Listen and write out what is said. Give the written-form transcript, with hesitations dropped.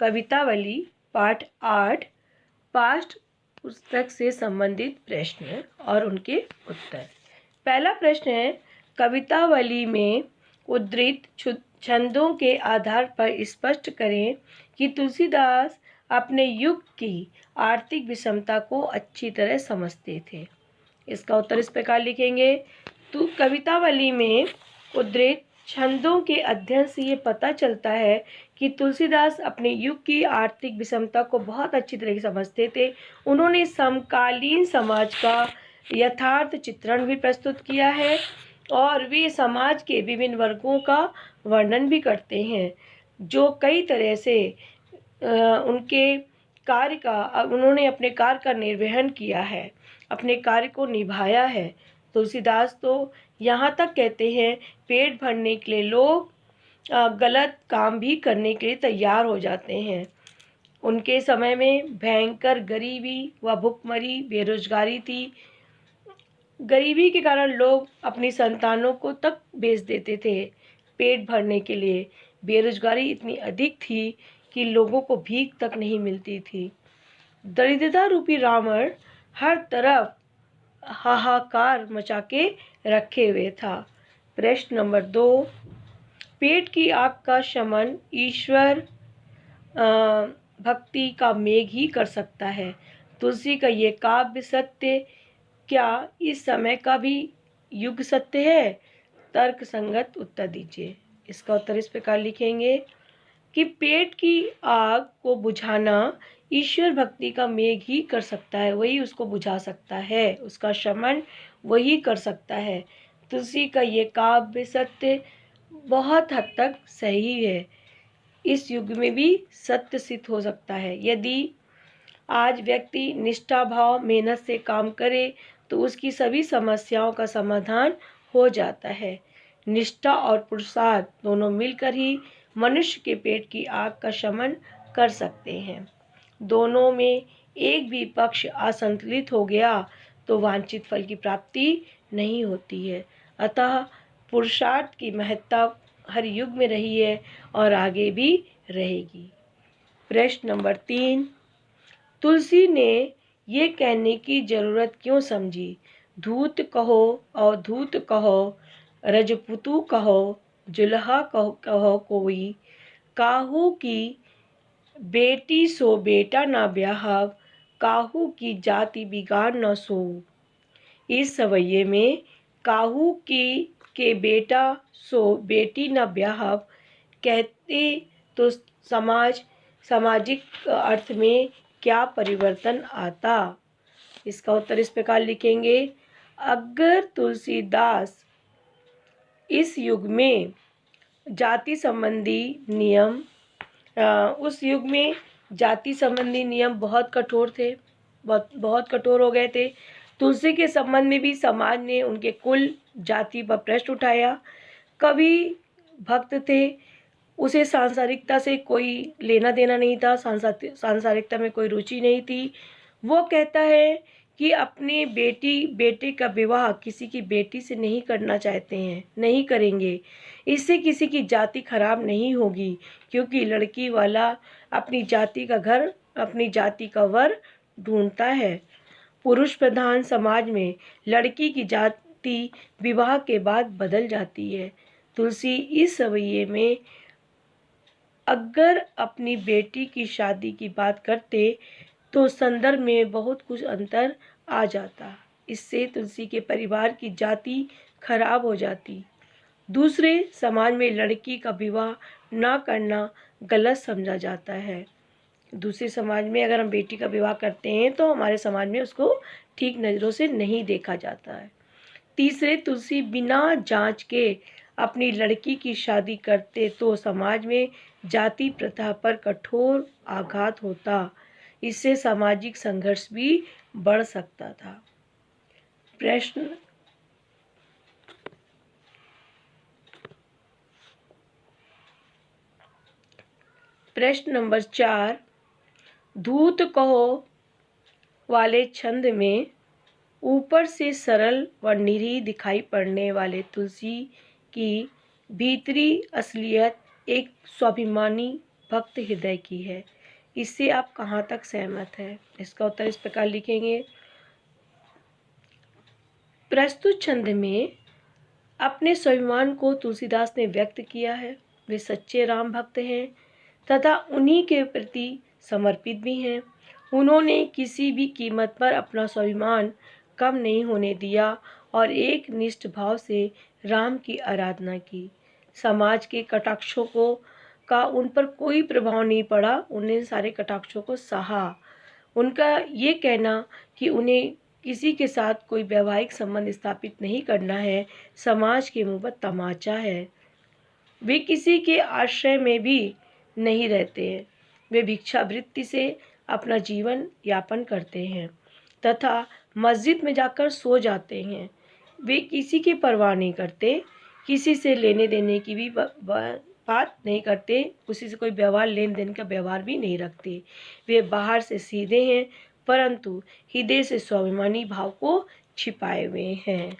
कवितावली पाठ 8 पास्ट पुस्तक से संबंधित प्रश्न और उनके उत्तर। पहला प्रश्न है, कवितावली में उद्धृत छंदों के आधार पर स्पष्ट करें कि तुलसीदास अपने युग की आर्थिक विषमता को अच्छी तरह समझते थे। इसका उत्तर इस प्रकार लिखेंगे। तो कवितावली में उद्धृत छंदों के अध्ययन से ये पता चलता है कि तुलसीदास अपने युग की आर्थिक विषमता को बहुत अच्छी तरह से समझते थे। उन्होंने समकालीन समाज का यथार्थ चित्रण भी प्रस्तुत किया है और वे समाज के विभिन्न वर्गों का वर्णन भी करते हैं, जो कई तरह से उन्होंने अपने कार्य का निर्वहन किया है, अपने कार्य को निभाया है। तुलसीदास तो यहाँ तक कहते हैं, पेट भरने के लिए लोग गलत काम भी करने के लिए तैयार हो जाते हैं। उनके समय में भयंकर गरीबी व भुखमरी बेरोजगारी थी। गरीबी के कारण लोग अपनी संतानों को तक बेच देते थे पेट भरने के लिए। बेरोजगारी इतनी अधिक थी कि लोगों को भीख तक नहीं मिलती थी। दरिद्रता रूपी रावण हर तरफ हाहाकार मचा के रखे हुए था। प्रश्न नंबर 2, पेट की आग का शमन ईश्वर भक्ति का मेघ ही कर सकता है। तुलसी का ये काव्य सत्य क्या इस समय का भी युग सत्य है? तर्क संगत उत्तर दीजिए। इसका उत्तर इस प्रकार लिखेंगे कि पेट की आग को बुझाना ईश्वर भक्ति का मेघ ही कर सकता है, वही उसको बुझा सकता है, उसका शमन वही कर सकता है। तुलसी का ये काव्य सत्य बहुत हद तक सही है, इस युग में भी सत्य सिद्ध हो सकता है। यदि आज व्यक्ति निष्ठा भाव मेहनत से काम करे तो उसकी सभी समस्याओं का समाधान हो जाता है। निष्ठा और पुरुषार्थ दोनों मिलकर ही मनुष्य के पेट की आग का शमन कर सकते हैं। दोनों में एक भी पक्ष असंतुलित हो गया तो वांछित फल की प्राप्ति नहीं होती है। अतः पुरुषार्थ की महत्ता हर युग में रही है और आगे भी रहेगी। प्रश्न नंबर 3, तुलसी ने ये कहने की जरूरत क्यों समझी? धूत कहो अवधूत कहो, रजपुतु कहो, जुल्हा कहो कोई, काहू की बेटी सो बेटा ना ब्याहव, काहू की जाति बिगाड़ न सो। इस सवैये में काहू की के बेटा सो बेटी न ब्याहव कहते तो सामाजिक अर्थ में क्या परिवर्तन आता? इसका उत्तर इस प्रकार लिखेंगे। अगर तुलसीदास इस युग में जाति संबंधी नियम उस युग में जाति संबंधी नियम बहुत कठोर थे, बहुत कठोर हो गए थे। तुलसी के संबंध में भी समाज ने उनके कुल जाति पर प्रश्न उठाया। कवि भक्त थे, उसे सांसारिकता से कोई लेना देना नहीं था, सांसारिकता में कोई रुचि नहीं थी। वो कहता है कि अपने बेटे का विवाह किसी की बेटी से नहीं करना चाहते हैं, नहीं करेंगे। इससे किसी की जाति खराब नहीं होगी, क्योंकि लड़की वाला अपनी जाति का घर, अपनी जाति का वर ढूंढता है। पुरुष प्रधान समाज में लड़की की जाति विवाह के बाद बदल जाती है। तुलसी इस सवैये में अगर अपनी बेटी की शादी की बात करते तो संदर्भ में बहुत कुछ अंतर आ जाता। इससे तुलसी के परिवार की जाति खराब हो जाती। दूसरे समाज में लड़की का विवाह ना करना गलत समझा जाता है। दूसरे समाज में अगर हम बेटी का विवाह करते हैं तो हमारे समाज में उसको ठीक नज़रों से नहीं देखा जाता है। तीसरे, तुलसी बिना जांच के अपनी लड़की की शादी करते तो समाज में जाति प्रथा पर कठोर आघात होता। इससे सामाजिक संघर्ष भी बढ़ सकता था। प्रश्न नंबर 4, धूत कहो वाले छंद में ऊपर से सरल व निरीह दिखाई पड़ने वाले तुलसी की भीतरी असलियत एक स्वाभिमानी भक्त हृदय की है। इससे आप कहाँ तक सहमत हैं? इसका उत्तर इस प्रकार लिखेंगे। प्रस्तुत छंद में अपने स्वाभिमान को तुलसीदास ने व्यक्त किया है। वे सच्चे राम भक्त हैं तथा उन्हीं के प्रति समर्पित भी हैं। उन्होंने किसी भी कीमत पर अपना स्वाभिमान कम नहीं होने दिया और एक निष्ठ भाव से राम की आराधना की। समाज के कटाक्षों का उन पर कोई प्रभाव नहीं पड़ा। उन्हें सारे कटाक्षों को सहा। उनका ये कहना कि उन्हें किसी के साथ कोई वैवाहिक संबंध स्थापित नहीं करना है, समाज के मुंह पर तमाचा है। वे किसी के आश्रय में भी नहीं रहते हैं। वे भिक्षावृत्ति से अपना जीवन यापन करते हैं तथा मस्जिद में जाकर सो जाते हैं। वे किसी की परवाह नहीं करते, किसी से लेने देने की भी बात नहीं करते, किसी से कोई व्यवहार लेन देन का व्यवहार भी नहीं रखते। वे बाहर से सीधे हैं परंतु हृदय से स्वाभिमानी भाव को छिपाए हुए हैं।